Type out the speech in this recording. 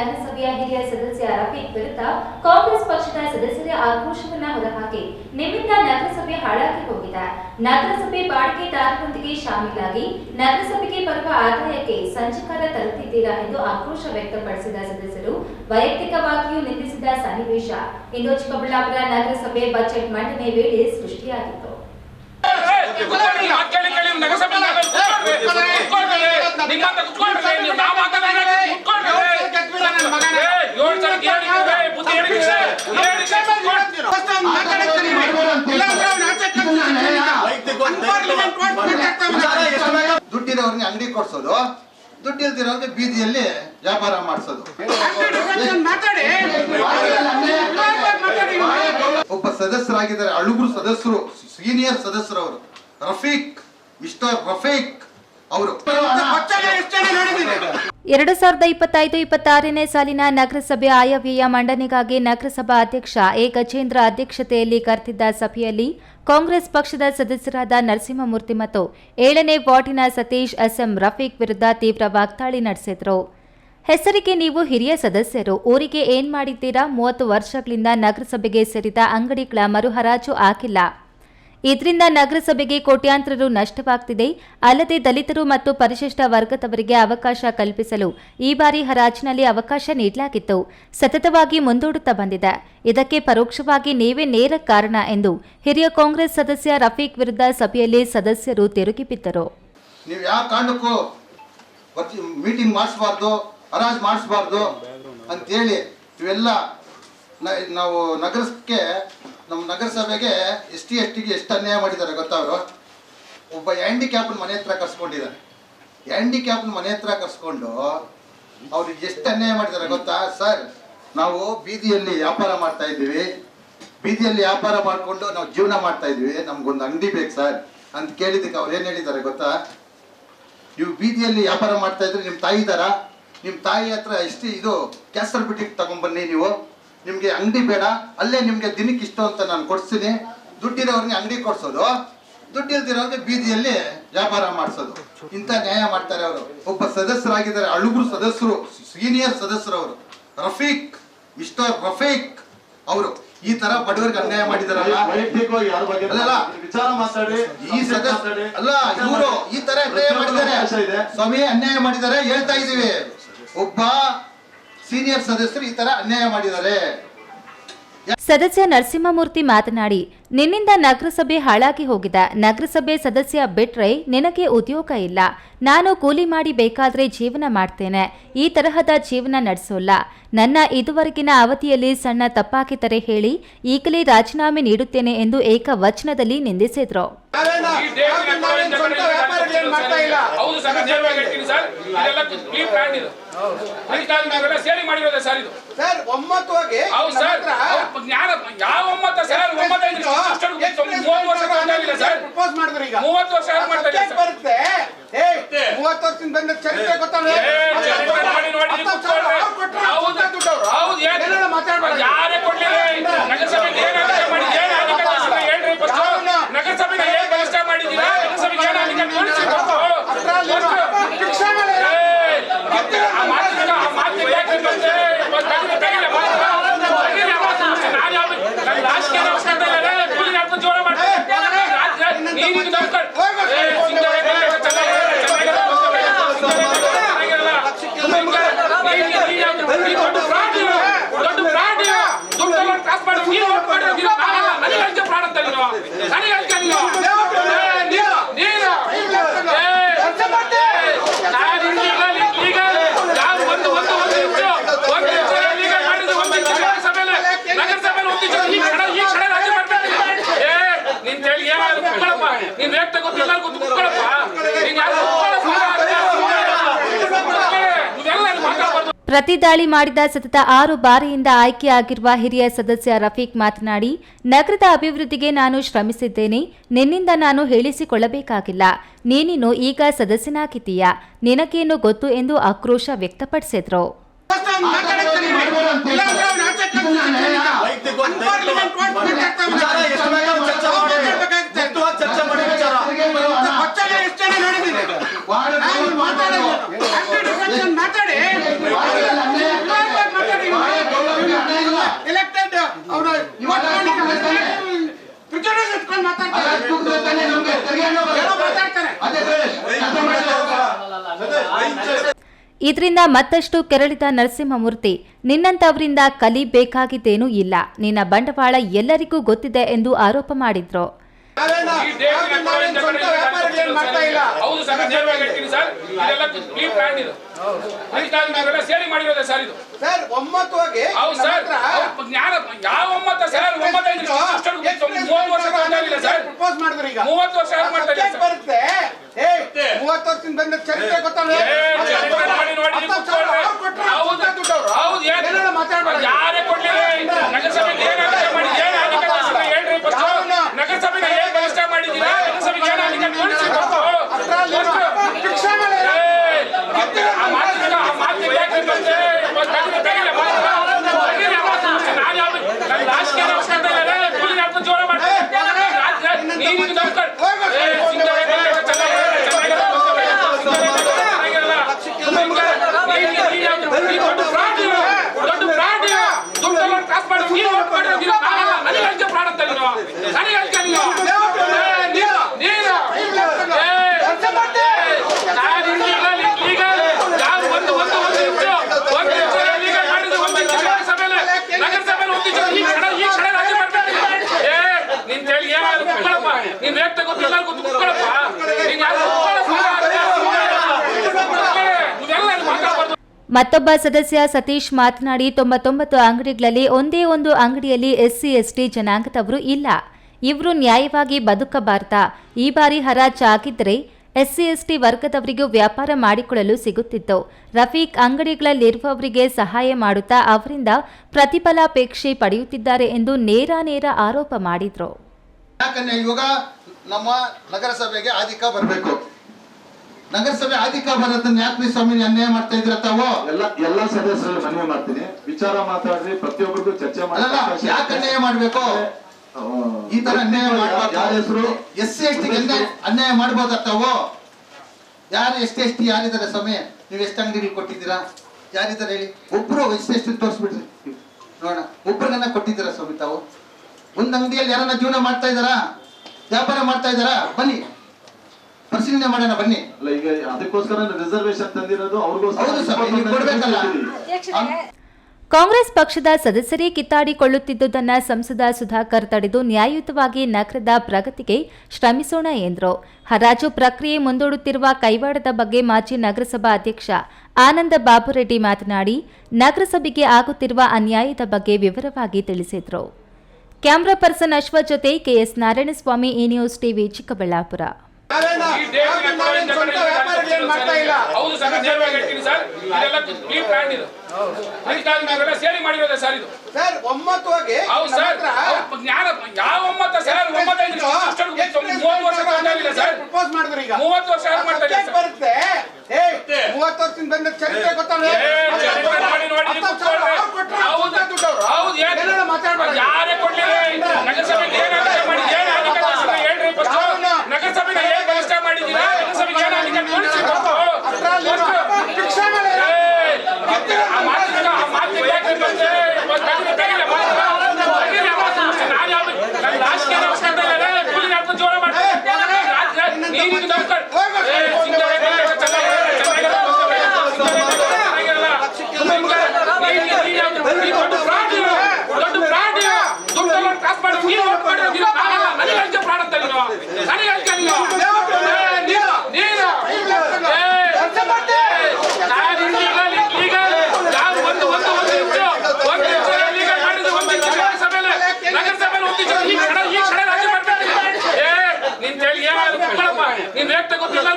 ನಗರಸಭೆಯ ಹಿರಿಯ ಸದಸ್ಯ ರಫೀಕ್ ವಿರುದ್ಧ ಕಾಂಗ್ರೆಸ್ ಪಕ್ಷದ ಸದಸ್ಯರೇ ಆಕ್ರೋಶವನ್ನ ಹೊರಹಾಕಿ ನಿಮ್ಮಿಂದ ನಗರಸಭೆ ಹಾಳಾಗಿ ಹೋಗಿದೆ, ನಗರಸಭೆ ಬಾಡಿಗೆದಾರರೊಂದಿಗೆ ಶಾಮೀಲಾಗಿ ನಗರಸಭೆಗೆ ಬರುವ ಆದಾಯಕ್ಕೆ ಸಂಚಕಾರ ತರುತ್ತಿದ್ದೀರಾ ಎಂದು ಆಕ್ರೋಶ ವ್ಯಕ್ತಪಡಿಸಿದ ಸದಸ್ಯರು ವೈಯಕ್ತಿಕವಾಗಿಯೂ ನಿಂದಿಸಿದ ಸನ್ನಿವೇಶ ಇಂದು ಚಿಕ್ಕಬಳ್ಳಾಪುರ ನಗರಸಭೆ ಬಜೆಟ್ ಮಂಡನೆ ವೇಳೆ ಸೃಷ್ಟಿಯಾಗಿತ್ತು. ದುಡ್ಡಿರೋರ್ಗೆ ಅಂಗಡಿ ಕೊಡ್ಸೋದು, ದುಡ್ಡಿಲ್ದಿರೋರ್ಗೆ ಬೀದಿಯಲ್ಲಿ ವ್ಯಾಪಾರ ಮಾಡಿಸೋದು. ಒಬ್ಬ ಸದಸ್ಯರಾಗಿದ್ದಾರೆ, ಅಳುಗುರು ಸದಸ್ಯರು, ಸೀನಿಯರ್ ಸದಸ್ಯರವರು ರಫೀಕ್, ಮಿಸ್ಟರ್ ರಫೀಕ್ ಅವರು 2025-26ನೇ ಸಾಲಿನ ನಗರಸಭೆ ಆಯವ್ಯಯ ಮಂಡನೆಗಾಗಿ ನಗರಸಭಾ ಅಧ್ಯಕ್ಷ ಎ ಗಜೇಂದ್ರ ಅಧ್ಯಕ್ಷತೆಯಲ್ಲಿ ಕರೆದಿದ್ದ ಸಭೆಯಲ್ಲಿ ಕಾಂಗ್ರೆಸ್ ಪಕ್ಷದ ಸದಸ್ಯರಾದ ನರಸಿಂಹಮೂರ್ತಿ ಮತ್ತು 7ನೇ ವಾರ್ಡಿನ ಸತೀಶ್ ಎಸ್ಎಂ ರಫೀಕ್ ವಿರುದ್ಧ ತೀವ್ರ ವಾಗ್ದಾಳಿ ನಡೆಸಿದರು. ಹೆಸರಿಗೆ ನೀವು ಹಿರಿಯ ಸದಸ್ಯರು, ಊರಿಗೆ ಏನ್ ಮಾಡಿದ್ದೀರಾ? 30 ವರ್ಷಗಳಿಂದ ನಗರಸಭೆಗೆ ಸೇರಿದ ಅಂಗಡಿಗಳ ಮರುಹರಾಜು ಆಗಿಲ್ಲ. ಇದರಿಂದ ನಗರಸಭೆಗೆ ಕೋಟ್ಯಾಂತರ ರು ನಷ್ಟವಾಗ್ತಿದೆ. ಅಲ್ಲದೆ ದಲಿತರು ಮತ್ತು ಪರಿಶಿಷ್ಟ ವರ್ಗದವರಿಗೆ ಅವಕಾಶ ಕಲ್ಪಿಸಲು ಈ ಬಾರಿ ಹರಾಜಿನಲ್ಲಿ ಅವಕಾಶ ನೀಡಲಾಗಿತ್ತು. ಸತತವಾಗಿ ಮುಂದೂಡುತ್ತಾ ಬಂದಿದೆ. ಇದಕ್ಕೆ ಪರೋಕ್ಷವಾಗಿ ನೀವೇ ನೇರ ಕಾರಣ ಎಂದು ಹಿರಿಯ ಕಾಂಗ್ರೆಸ್ ಸದಸ್ಯ ರಫೀಕ್ ವಿರುದ್ಧ ಸಭೆಯಲ್ಲಿ ಸದಸ್ಯರು ತಿರುಗಿಬಿದ್ದರು. ನೀವು ಯಾವ ಕಾರಣಕ್ಕೂ ಮೀಟಿಂಗ್ ಮಾಡಿಸಬಾರ್ದು, ಹರಾಜು ಮಾಡಿಸಬಾರ್ದು ಅಂತೇಳಿ ಇವೆಲ್ಲ ನಾವು ನಮ್ಮ ನಗರಸಭೆಗೆ ಎಸ್ಟಿಗೆ ಎಷ್ಟು ಅನ್ಯಾಯ ಮಾಡಿದ್ದಾರೆ ಗೊತ್ತಾ? ಅವರು ಒಬ್ಬ ಹ್ಯಾಂಡಿಕ್ಯಾಪ್ನ ಮನೆ ಹತ್ರ ಕರ್ಸ್ಕೊಂಡಿದ್ದಾರೆ. ಹ್ಯಾಂಡಿಕ್ಯಾಪ್ನ ಮನೆ ಹತ್ರ ಕರ್ಸ್ಕೊಂಡು ಅವ್ರಿಗೆ ಎಷ್ಟು ಅನ್ಯಾಯ ಮಾಡಿದ್ದಾರೆ ಗೊತ್ತಾ ಸರ್? ನಾವು ಬೀದಿಯಲ್ಲಿ ವ್ಯಾಪಾರ ಮಾಡ್ತಾ ಇದ್ದೀವಿ, ಬೀದಿಯಲ್ಲಿ ವ್ಯಾಪಾರ ಮಾಡಿಕೊಂಡು ನಾವು ಜೀವನ ಮಾಡ್ತಾ ಇದ್ದೀವಿ, ನಮ್ಗೊಂದು ಅಂಗಡಿ ಬೇಕು ಸರ್ ಅಂತ ಕೇಳಿದ್ದಕ್ಕೆ ಅವ್ರು ಏನು ಹೇಳಿದ್ದಾರೆ ಗೊತ್ತಾ? ನೀವು ಬೀದಿಯಲ್ಲಿ ವ್ಯಾಪಾರ ಮಾಡ್ತಾ ಇದ್ರೆ ನಿಮ್ಮ ತಾಯಿ ಇದ್ದಾರಾ? ನಿಮ್ಮ ತಾಯಿ ಹತ್ರ ಎಷ್ಟು ಇದು ಕ್ಯಾನ್ಸರ್ ಬಿಟ್ಟಿಗೆ ತಗೊಂಡ್ಬನ್ನಿ, ನೀವು ನಿಮಗೆ ಅಂಗಡಿ ಬೇಡ, ಅಲ್ಲೇ ನಿಮಗೆ ದಿನಕ್ಕೆ ಇಷ್ಟು ಅಂತ ನಾನು ಕೊಡ್ತೀನಿ. ದುಡ್ಡಿರೋರ್ಗೆ ಅಂಗಡಿ ಕೊಡ್ಸೋದು, ದುಡ್ಡಿಲ್ದಿರೋರ್ಗೆ ಬೀದಿಯಲ್ಲಿ ವ್ಯಾಪಾರ ಮಾಡಿಸೋದು. ಇಂಥ ನ್ಯಾಯ ಮಾಡ್ತಾರೆ ಅವರು. ಒಬ್ಬ ಸದಸ್ಯರಾಗಿದ್ದಾರೆ, ಅಳುಗುರು ಸದಸ್ಯರು, ಸೀನಿಯರ್ ಸದಸ್ಯರವರು ರಫೀಕ್, ಮಿಸ್ಟರ್ ರಫೀಕ್ ಅವರು ಈ ತರ ಬಡವರಿಗೆ ಅನ್ಯಾಯ ಮಾಡಿದಾರಲ್ಲ, ಈ ಸದಸ್ಯ ಅಲ್ಲ ಇವರು ಈ ತರ ಅನ್ಯಾಯ ಮಾಡಿದ್ದಾರೆ ಸ್ವಾಮಿ, ಅನ್ಯಾಯ ಮಾಡಿದ್ದಾರೆ ಹೇಳ್ತಾ ಇದೀವಿ. ಒಬ್ಬ ಸೀನಿಯರ್ ಸದಸ್ಯರು ಈ ತರ ಅನ್ಯಾಯ ಮಾಡಿದ್ದಾರೆ. ಸದಸ್ಯ ನರಸಿಂಹಮೂರ್ತಿ ಮಾತನಾಡಿ, ನಿನ್ನಿಂದ ನಗರಸಭೆ ಹಾಳಾಗಿ ಹೋಗಿದೆ. ನಗರಸಭೆ ಸದಸ್ಯ ಬಿಟ್ರೆ ನಿನಗೆ ಉದ್ಯೋಗ ಇಲ್ಲ. ನಾನು ಕೂಲಿ ಮಾಡಿ ಬೇಕಾದ್ರೆ ಜೀವನ ಮಾಡ್ತೇನೆ. ಈ ತರಹದ ಜೀವನ ನಡೆಸೋಲ್ಲ. ನನ್ನ ಇದುವರೆಗಿನ ಅವಧಿಯಲ್ಲಿ ಸಣ್ಣ ತಪ್ಪಾಗಿದ್ದರೆ ಹೇಳಿ, ಈಗಲೇ ರಾಜೀನಾಮೆ ನೀಡುತ್ತೇನೆ ಎಂದು ಏಕವಚನದಲ್ಲಿ ನಿಂದಿಸಿದ್ರು. ಪ್ರತಿದಾಳಿ ಮಾಡಿದ ಸತತ 6 ಬಾರಿಯಿಂದ ಆಯ್ಕೆಯಾಗಿರುವ ಹಿರಿಯ ಸದಸ್ಯ ರಫೀಕ್ ಮಾತನಾಡಿ, ನಗರದ ಅಭಿವೃದ್ಧಿಗೆ ನಾನು ಶ್ರಮಿಸಿದ್ದೇನೆ. ನಿನ್ನಿಂದ ನಾನು ಹೇಳಿಸಿಕೊಳ್ಳಬೇಕಾಗಿಲ್ಲ. ನೀನಿನ್ನು ಈಗ ಸದಸ್ಯನಾಗಿದ್ದೀಯಾ, ನಿನಗೇನು ಗೊತ್ತು ಎಂದು ಆಕ್ರೋಶ ವ್ಯಕ್ತಪಡಿಸಿದ್ರು. ಮಾತಾಡಿ ಇದರಿಂದ ಮತ್ತಷ್ಟು ಕೆರಳಿದ ನರಸಿಂಹಮೂರ್ತಿ, ನಿನ್ನಂತವರಿಂದ ಕಲಿಬೇಕಾಗಿದ್ದೇನೂ ಇಲ್ಲ, ನಿನ್ನ ಬಂಡವಾಳ ಎಲ್ಲರಿಗೂ ಗೊತ್ತಿದೆ ಎಂದು ಆರೋಪ ಮಾಡಿದ್ರು. ಮತ್ತೊಬ್ಬ ಸದಸ್ಯ ಸತೀಶ್ ಮಾತನಾಡಿ, 99 ಅಂಗಡಿಗಳಲ್ಲಿ ಒಂದೇ ಒಂದು ಅಂಗಡಿಯಲ್ಲಿ SC/ST ಜನಾಂಗದವರು ಇಲ್ಲ. ಇವರು ನ್ಯಾಯವಾಗಿ ಬದುಕಬಾರ್ದಾ? ಈ ಬಾರಿ ಹರಾಜು ಆಗಿದ್ದರೆ SC/ST ವರ್ಗದವರಿಗೂ ವ್ಯಾಪಾರ ಮಾಡಿಕೊಳ್ಳಲು ಸಿಗುತ್ತಿತ್ತು. ರಫೀಕ್ ಅಂಗಡಿಗಳಲ್ಲಿರುವವರಿಗೆ ಸಹಾಯ ಮಾಡುತ್ತಾ ಅವರಿಂದ ಪ್ರತಿಫಲಾಪೇಕ್ಷೆ ಪಡೆಯುತ್ತಿದ್ದಾರೆ ಎಂದು ನೇರ ಆರೋಪ ಮಾಡಿದ್ರು. ಯಾಕಂದ್ರೆ ಇವಾಗ ನಮ್ಮ ನಗರಸಭೆಗೆ ಆಧಿಕ ಬರಬೇಕು. ನಗರಸಭೆ ಆಧಿಕ ಬರೋದನ್ನ ಯಾಕೆ ಸ್ವಾಮಿ ಅನ್ಯಾಯ ಮಾಡ್ತಾ ಇದ್ರ ತಾವು? ಎಲ್ಲ ಸದಸ್ಯರಲ್ಲಿ ಮನವಿ ಮಾಡ್ತೀನಿ, ವಿಚಾರ ಮಾತಾಡ್ರಿ, ಪ್ರತಿಯೊಬ್ಬರಿಗೂ ಚರ್ಚೆ ಮಾಡಿ. ಯಾಕೆ ಅನ್ಯಾಯ ಮಾಡ್ಬೇಕು? ಈ ತರ ಅನ್ಯಾಯ ಮಾಡ್ಬಾರ್ದು. ಯಾರ ಹೆಸರು SC/ST ಅನ್ಯಾಯ ಮಾಡ್ಬೋದ ತಾವು? ಯಾರು SC/ST ಯಾರಿದ್ದಾರೆ ಸ್ವಾಮಿ? ನೀವು ಎಷ್ಟು ಅಂಗಡಿಗಳು ಕೊಟ್ಟಿದ್ದೀರಾ? ಯಾರಿದ್ದಾರೆ ಹೇಳಿ? ಒಬ್ರು SC/ST ತೋರಿಸ್ಬಿಡ್ರಿ ನೋಡೋಣ. ಒಬ್ರಿಗನ್ನ ಕೊಟ್ಟಿದ್ದೀರಾ ಸ್ವಾಮಿ ತಾವು? ಒಂದ್ ಅಂಗಡಿಯಲ್ಲಿ ಯಾರನ್ನ ಜೀವನ ಮಾಡ್ತಾ ಇದ್ದಾರಾ? ವ್ಯಾಪಾರ ಮಾಡ್ತಾ ಇದ್ದಾರಾ? ಬನ್ನಿ ಪರಿಶೀಲನೆ ಮಾಡೋಣ ಬನ್ನಿ. ಅಲ್ಲ, ಈಗ ಅದಕ್ಕೋಸ್ಕರ ರಿಸರ್ವೇಶನ್ ತಂದಿರೋದು ಅವ್ರಿಗೋಸ್ಕರ ಕೊಡ್ಬೇಕಲ್ಲ. ಕಾಂಗ್ರೆಸ್ ಪಕ್ಷದ ಸದಸ್ಯರೇ ಕಿತ್ತಾಡಿಕೊಳ್ಳುತ್ತಿದ್ದುದನ್ನು ಸಂಸದ ಸುಧಾಕರ್ ತಡೆದು ನ್ಯಾಯಯುತವಾಗಿ ನಗರದ ಪ್ರಗತಿಗೆ ಶ್ರಮಿಸೋಣ ಎಂದರು. ಹರಾಜು ಪ್ರಕ್ರಿಯೆ ಮುಂದೂಡುತ್ತಿರುವ ಕೈವಾಡದ ಬಗ್ಗೆ ಮಾಜಿ ನಗರಸಭಾ ಅಧ್ಯಕ್ಷ ಆನಂದ ಬಾಬುರೆಡ್ಡಿ ಮಾತನಾಡಿ, ನಗರಸಭೆಗೆ ಆಗುತ್ತಿರುವ ಅನ್ಯಾಯದ ಬಗ್ಗೆ ವಿವರವಾಗಿ ತಿಳಿಸಿದರು. ಕ್ಯಾಮರಾ ಪರ್ಸನ್ ಅಶ್ವಥ್ ಜೊತೆ KS ನಾರಾಯಣಸ್ವಾಮಿ, ಈ ನ್ಯೂಸ್ ಟಿವಿ, ಚಿಕ್ಕಬಳ್ಳಾಪುರ. ನೀನ್ ವ್ಯಕ್ತ ಗೊತ್ತಿಲ್ಲ